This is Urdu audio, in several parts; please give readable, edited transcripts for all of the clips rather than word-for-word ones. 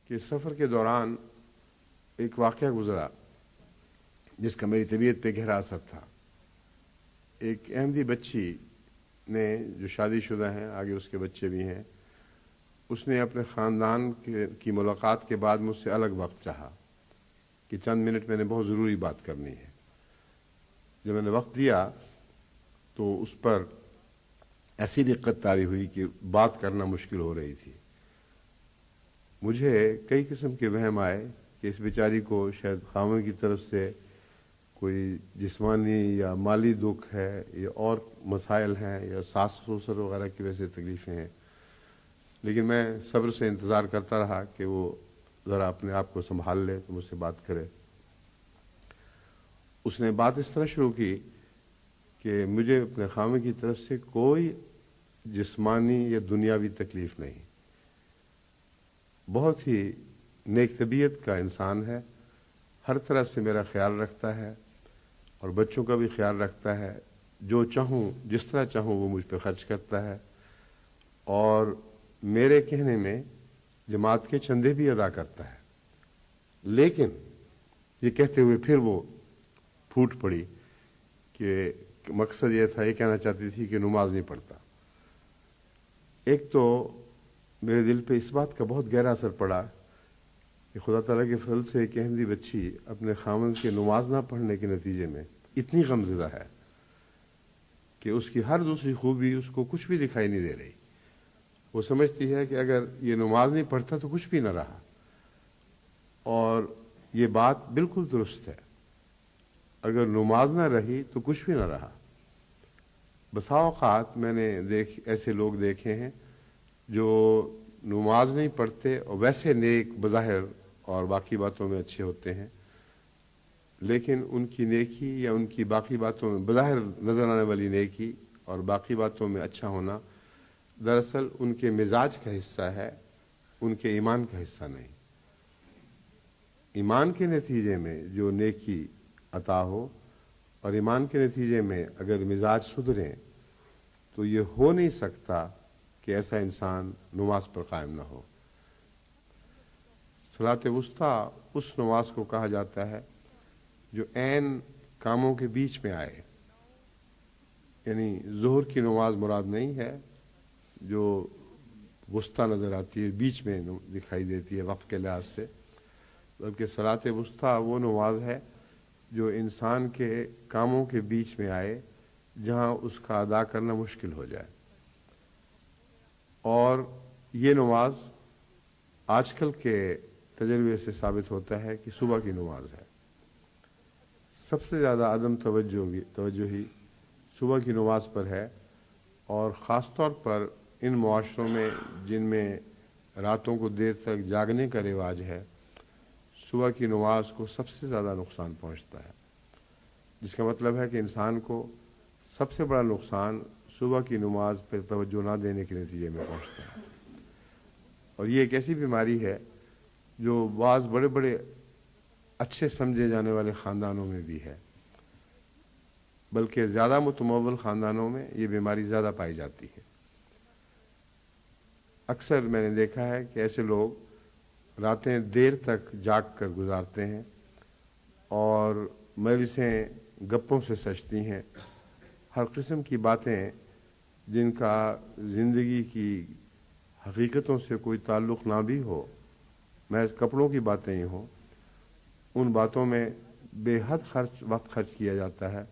کہ سفر کے دوران ایک واقعہ گزرا جس کا میری طبیعت پہ گہرا اثر تھا۔ ایک احمدی بچی نے جو شادی شدہ ہیں، آگے اس کے بچے بھی ہیں، اس نے اپنے خاندان کی ملاقات کے بعد مجھ سے الگ وقت چاہا کہ چند منٹ میں نے بہت ضروری بات کرنی ہے۔ جب میں نے وقت دیا تو اس پر ایسی دقت طاری ہوئی کہ بات کرنا مشکل ہو رہی تھی۔ مجھے کئی قسم کے وہم آئے کہ اس بیچاری کو شاید خاوند کی طرف سے کوئی جسمانی یا مالی دکھ ہے یا اور مسائل ہیں یا ساس سسر وغیرہ کی وجہ سے تکلیفیں ہیں، لیکن میں صبر سے انتظار کرتا رہا کہ وہ ذرا اپنے آپ کو سنبھال لے تو مجھ سے بات کرے۔ اس نے بات اس طرح شروع کی کہ مجھے اپنے خاوند کی طرف سے کوئی جسمانی یا دنیاوی تکلیف نہیں، بہت ہی نیک طبیعت کا انسان ہے، ہر طرح سے میرا خیال رکھتا ہے اور بچوں کا بھی خیال رکھتا ہے، جو چاہوں جس طرح چاہوں وہ مجھ پہ خرچ کرتا ہے اور میرے کہنے میں جماعت کے چندے بھی ادا کرتا ہے۔ لیکن یہ کہتے ہوئے پھر وہ پھوٹ پڑی کہ مقصد یہ تھا، یہ کہنا چاہتی تھی کہ نماز نہیں پڑھتا۔ ایک تو میرے دل پہ اس بات کا بہت گہرا اثر پڑا کہ خدا تعالیٰ کے فضل سے ایک احمدی بچی اپنے خاوند کے نماز نہ پڑھنے کے نتیجے میں اتنی غمزدہ ہے کہ اس کی ہر دوسری خوبی اس کو کچھ بھی دکھائی نہیں دے رہی۔ وہ سمجھتی ہے کہ اگر یہ نماز نہیں پڑھتا تو کچھ بھی نہ رہا، اور یہ بات بالکل درست ہے۔ اگر نماز نہ رہی تو کچھ بھی نہ رہا۔ بسا اوقات میں نے ایسے لوگ دیکھے ہیں جو نماز نہیں پڑھتے اور ویسے نیک بظاہر اور باقی باتوں میں اچھے ہوتے ہیں، لیکن ان کی نیکی یا ان کی باقی باتوں میں بظاہر نظر آنے والی نیکی اور باقی باتوں میں اچھا ہونا دراصل ان کے مزاج کا حصہ ہے، ان کے ایمان کا حصہ نہیں۔ ایمان کے نتیجے میں جو نیکی عطا ہو اور ایمان کے نتیجے میں اگر مزاج سدھریں تو یہ ہو نہیں سکتا کہ ایسا انسان نماز پر قائم نہ ہو۔ صلاۃ وسطیٰ اس نماز کو کہا جاتا ہے جو عین کاموں کے بیچ میں آئے، یعنی ظہر کی نماز مراد نہیں ہے جو وسطیٰ نظر آتی ہے، بیچ میں دکھائی دیتی ہے وقت کے لحاظ سے، بلکہ صلاۃ وسطیٰ وہ نماز ہے جو انسان کے کاموں کے بیچ میں آئے جہاں اس کا ادا کرنا مشکل ہو جائے۔ اور یہ نماز آج کل کے تجربے سے ثابت ہوتا ہے کہ صبح کی نماز ہے۔ سب سے زیادہ عدم توجہی صبح کی نماز پر ہے، اور خاص طور پر ان معاشروں میں جن میں راتوں کو دیر تک جاگنے کا رواج ہے، صبح کی نماز کو سب سے زیادہ نقصان پہنچتا ہے، جس کا مطلب ہے کہ انسان کو سب سے بڑا نقصان صبح کی نماز پہ توجہ نہ دینے کے نتیجے میں پہنچتا ہے۔ اور یہ ایک ایسی بیماری ہے جو بعض بڑے بڑے اچھے سمجھے جانے والے خاندانوں میں بھی ہے، بلکہ زیادہ متمول خاندانوں میں یہ بیماری زیادہ پائی جاتی ہے۔ اکثر میں نے دیکھا ہے کہ ایسے لوگ راتیں دیر تک جاگ کر گزارتے ہیں اور مجلسیں گپوں سے سجتی ہیں، ہر قسم کی باتیں جن کا زندگی کی حقیقتوں سے کوئی تعلق نہ بھی ہو، محض کپڑوں کی باتیں ہی ہوں، ان باتوں میں بے حد وقت خرچ کیا جاتا ہے،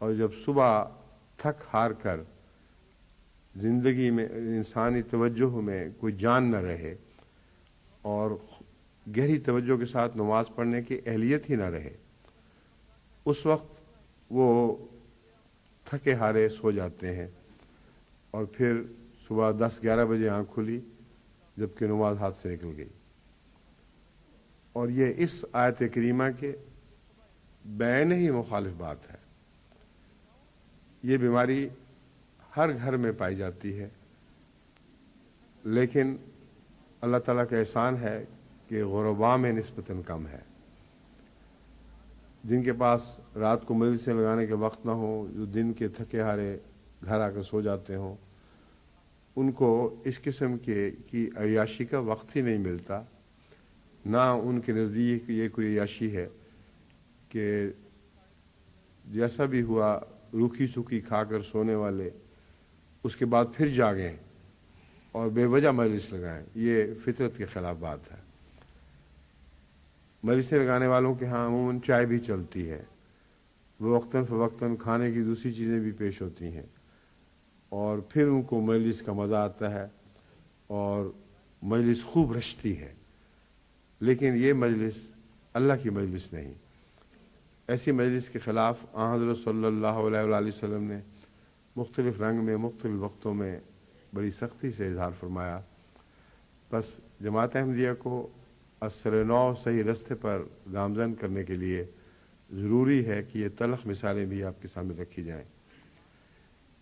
اور جب صبح تھک ہار کر زندگی میں انسانی توجہ میں کوئی جان نہ رہے اور گہری توجہ کے ساتھ نماز پڑھنے کی اہلیت ہی نہ رہے، اس وقت وہ تھکے ہارے سو جاتے ہیں، اور پھر صبح 10-11 بجے آنکھ کھلی جبکہ نماز ہاتھ سے نکل گئی۔ اور یہ اس آیت کریمہ کے بین ہی مخالف بات ہے۔ یہ بیماری ہر گھر میں پائی جاتی ہے، لیکن اللہ تعالیٰ کا احسان ہے کہ غرباء میں نسبتاً کم ہے۔ جن کے پاس رات کو مجلسیں لگانے کے وقت نہ ہو، جو دن کے تھکے ہارے گھر آ کر سو جاتے ہوں، ان کو اس قسم کی عیاشی کا وقت ہی نہیں ملتا نہ ان کے نزدیک یہ کوئی عیاشی ہے کہ جیسا بھی ہوا روکھی سوکھی کھا کر سونے والے اس کے بعد پھر جاگیں اور بے وجہ مجلس لگائیں، یہ فطرت کے خلاف بات ہے۔ مجلسیں لگانے والوں کے ہاں عموماً چائے بھی چلتی ہے، وہ وقتاً فوقتاً کھانے کی دوسری چیزیں بھی پیش ہوتی ہیں، اور پھر ان کو مجلس کا مزہ آتا ہے اور مجلس خوب رچتی ہے، لیکن یہ مجلس اللہ کی مجلس نہیں۔ ایسی مجلس کے خلاف حضرت صلی اللہ علیہ وآلہ وسلم نے مختلف رنگ میں مختلف وقتوں میں بڑی سختی سے اظہار فرمایا۔ بس جماعت احمدیہ کو اثر نو صحیح رستے پر گامزن کرنے کے لیے ضروری ہے کہ یہ تلخ مثالیں بھی آپ کے سامنے رکھی جائیں۔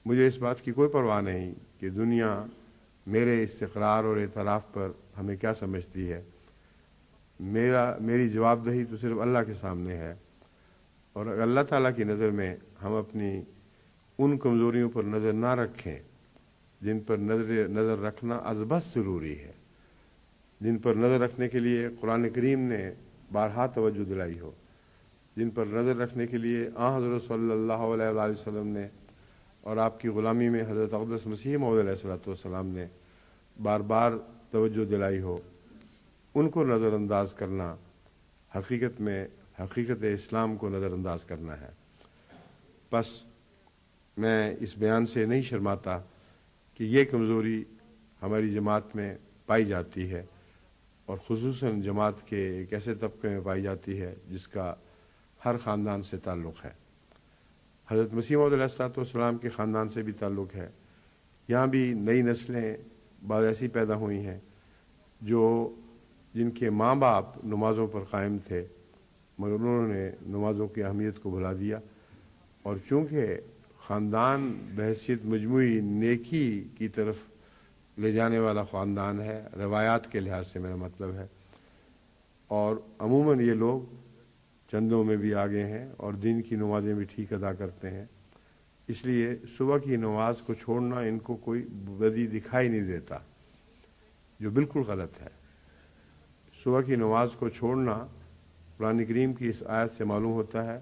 مجھے اس بات کی کوئی پرواہ نہیں کہ دنیا میرے استقرار اور اعتراف پر ہمیں کیا سمجھتی ہے، میری جواب دہی تو صرف اللہ کے سامنے ہے، اور اگر اللہ تعالیٰ کی نظر میں ہم اپنی ان کمزوریوں پر نظر نہ رکھیں جن پر نظر رکھنا از بس ضروری ہے، جن پر نظر رکھنے کے لیے قرآن کریم نے بارہا توجہ دلائی ہو، جن پر نظر رکھنے کے لیے حضرت صلی اللہ علیہ وآلہ وسلم نے اور آپ کی غلامی میں حضرت اقدس مسیح موعود علیہ السلام نے بار بار توجہ دلائی ہو، ان کو نظر انداز کرنا حقیقت اسلام کو نظر انداز کرنا ہے۔ بس میں اس بیان سے نہیں شرماتا کہ یہ کمزوری ہماری جماعت میں پائی جاتی ہے، اور خصوصاً جماعت کے ایک ایسے طبقے میں پائی جاتی ہے جس کا ہر خاندان سے تعلق ہے۔ حضرت مسیح موعود علیہ السلام کے خاندان سے بھی تعلق ہے۔ یہاں بھی نئی نسلیں بعض ایسی پیدا ہوئی ہیں جن کے ماں باپ نمازوں پر قائم تھے، مگر انہوں نے نمازوں کی اہمیت کو بھلا دیا، اور چونکہ خاندان بحیثیت مجموعی نیکی کی طرف لے جانے والا خاندان ہے، روایات کے لحاظ سے میرا مطلب ہے، اور عموماً یہ لوگ چندوں میں بھی آگے ہیں اور دن کی نمازیں بھی ٹھیک ادا کرتے ہیں، اس لیے صبح کی نماز کو چھوڑنا ان کو کوئی بدی دکھائی نہیں دیتا، جو بالکل غلط ہے۔ صبح کی نماز کو چھوڑنا قرآن کریم کی اس آیت سے معلوم ہوتا ہے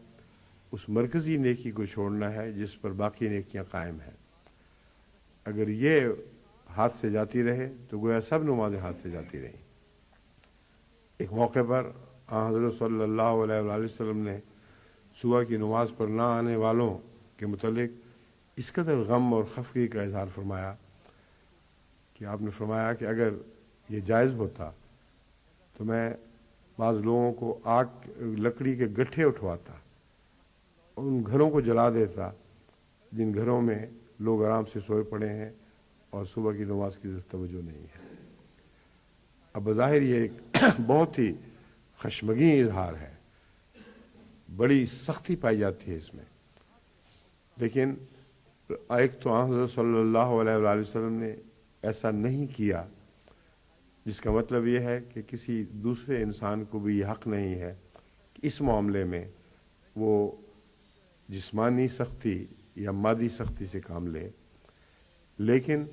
اس مرکزی نیکی کو چھوڑنا ہے جس پر باقی نیکیاں قائم ہیں۔ اگر یہ ہاتھ سے جاتی رہے تو گویا سب نمازیں ہاتھ سے جاتی رہیں۔ ایک موقع پر حضرت صلی اللہ علیہ وآلہ وسلم نے صبح کی نماز پر نہ آنے والوں کے متعلق اس قدر غم اور خفگی کا اظہار فرمایا کہ آپ نے فرمایا کہ اگر یہ جائز ہوتا تو میں بعض لوگوں کو لکڑی کے گٹھے اٹھواتا، ان گھروں کو جلا دیتا جن گھروں میں لوگ آرام سے سوئے پڑے ہیں اور صبح کی نماز کی توجہ نہیں ہے۔ اب بظاہر یہ ایک بہت ہی خشمگین اظہار ہے، بڑی سختی پائی جاتی ہے اس میں، لیکن ایک تو حضرت صلی اللہ علیہ وآلہ وسلم نے ایسا نہیں کیا، جس کا مطلب یہ ہے کہ کسی دوسرے انسان کو بھی یہ حق نہیں ہے کہ اس معاملے میں وہ جسمانی سختی یا مادی سختی سے کام لے، لیکن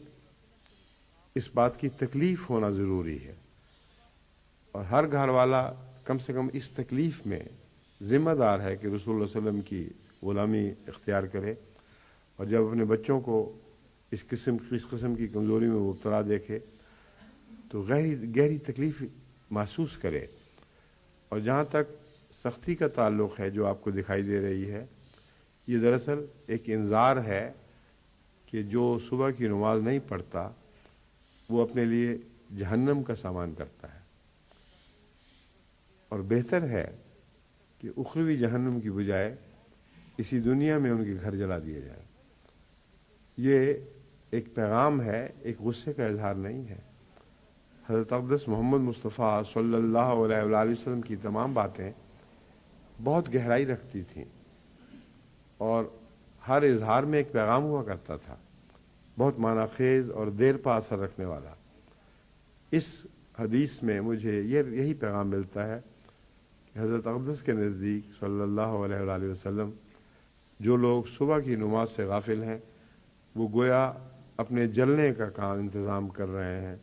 اس بات کی تکلیف ہونا ضروری ہے، اور ہر گھر والا کم سے کم اس تکلیف میں ذمہ دار ہے کہ رسول اللہ علیہ وسلم کی غلامی اختیار کرے، اور جب اپنے بچوں کو اس قسم کی کمزوری میں مبتلا دیکھے تو گہری تکلیف محسوس کرے۔ اور جہاں تک سختی کا تعلق ہے جو آپ کو دکھائی دے رہی ہے، یہ دراصل ایک انذار ہے کہ جو صبح کی نماز نہیں پڑھتا وہ اپنے لیے جہنم کا سامان کرتا ہے، اور بہتر ہے کہ اخروی جہنم کی بجائے اسی دنیا میں ان کے گھر جلا دیے جائیں۔ یہ ایک پیغام ہے، ایک غصے کا اظہار نہیں ہے۔ حضرت اقدس محمد مصطفیٰ صلی اللہ علیہ وآلہ وسلم کی تمام باتیں بہت گہرائی رکھتی تھیں، اور ہر اظہار میں ایک پیغام ہوا کرتا تھا، بہت معنی خیز اور دیر پا اثر رکھنے والا۔ اس حدیث میں مجھے یہی پیغام ملتا ہے کہ حضرت اقدس کے نزدیک صلی اللہ علیہ وآلہ وسلم جو لوگ صبح کی نماز سے غافل ہیں وہ گویا اپنے جلنے کا انتظام کر رہے ہیں،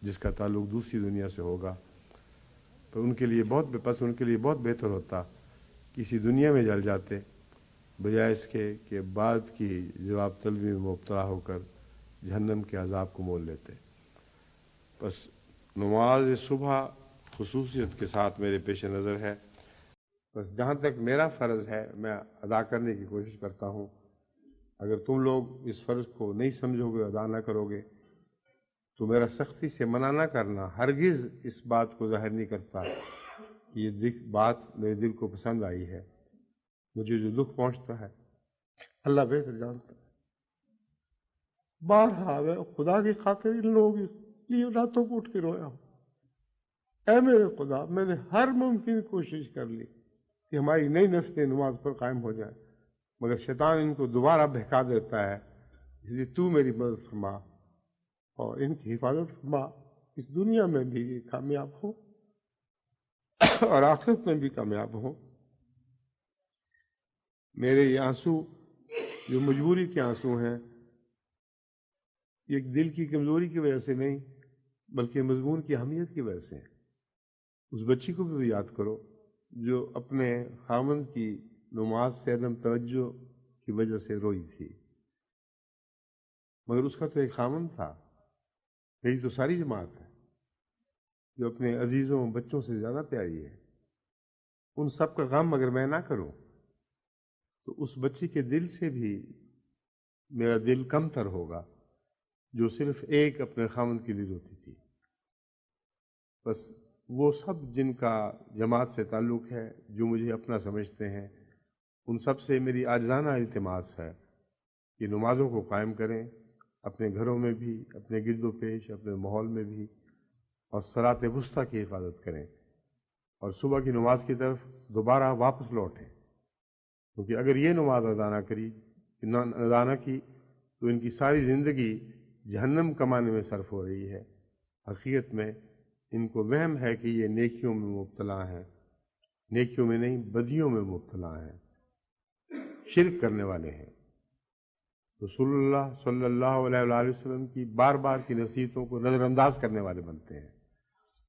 جس کا تعلق دوسری دنیا سے ہوگا، پر ان کے لیے بہت بہتر ہوتا کسی دنیا میں جل جاتے بجائے اس کے کہ بعد کی جواب طلبی میں مبتلا ہو کر جہنم کے عذاب کو مول لیتے۔ بس نماز صبح خصوصیت کے ساتھ میرے پیش نظر ہے، بس جہاں تک میرا فرض ہے میں ادا کرنے کی کوشش کرتا ہوں۔ اگر تم لوگ اس فرض کو نہیں سمجھو گے، ادا نہ کرو گے، تو میرا سختی سے منع نہ کرنا ہرگز اس بات کو ظاہر نہیں کرتا کہ یہ بات میرے دل کو پسند آئی ہے۔ مجھے جو دکھ پہنچتا ہے اللہ بہتر جانتا ہے۔ بارہا میں خدا کی خاطر ان لوگوں کی لیے راتوں کو اٹھ کے رویا ہوں۔ اے میرے خدا، میں نے ہر ممکن کوشش کر لی کہ ہماری نئی نسلیں نماز پر قائم ہو جائیں، مگر شیطان ان کو دوبارہ بہکا دیتا ہے۔ اس لیے تو میری مدد فرما اور ان کی حفاظت فرما، اس دنیا میں بھی یہ کامیاب ہو اور آخرت میں بھی کامیاب ہو۔ میرے یہ آنسو جو مجبوری کے آنسو ہیں، یہ دل کی کمزوری کی وجہ سے نہیں بلکہ مضمون کی اہمیت کی وجہ سے ہیں۔ اس بچی کو بھی یاد کرو جو اپنے خاوند کی نماز سے عدم توجہ کی وجہ سے روئی تھی، مگر اس کا تو ایک خاوند تھا۔ میری تو ساری جماعت ہے جو اپنے عزیزوں بچوں سے زیادہ پیاری ہے، ان سب کا غم اگر میں نہ کروں تو اس بچی کے دل سے بھی میرا دل کم تر ہوگا جو صرف ایک اپنے خاوند کے لیے روتی تھی۔ بس وہ سب جن کا جماعت سے تعلق ہے، جو مجھے اپنا سمجھتے ہیں، ان سب سے میری عاجزانہ التماس ہے کہ نمازوں کو قائم کریں، اپنے گھروں میں بھی، اپنے گرد و پیش، اپنے ماحول میں بھی، اور صلاۃ وسطیٰ کی حفاظت کریں اور صبح کی نماز کی طرف دوبارہ واپس لوٹیں، کیونکہ اگر یہ نماز ادا نہ کی تو ان کی ساری زندگی جہنم کمانے میں صرف ہو رہی ہے۔ حقیقت میں ان کو وہم ہے کہ یہ نیکیوں میں مبتلا ہیں، نیکیوں میں نہیں بدیوں میں مبتلا ہیں، شرک کرنے والے ہیں۔ رسول اللہ صلی اللہ علیہ وآلہ وسلم کی بار بار کی نصیحتوں کو نظر انداز کرنے والے بنتے ہیں۔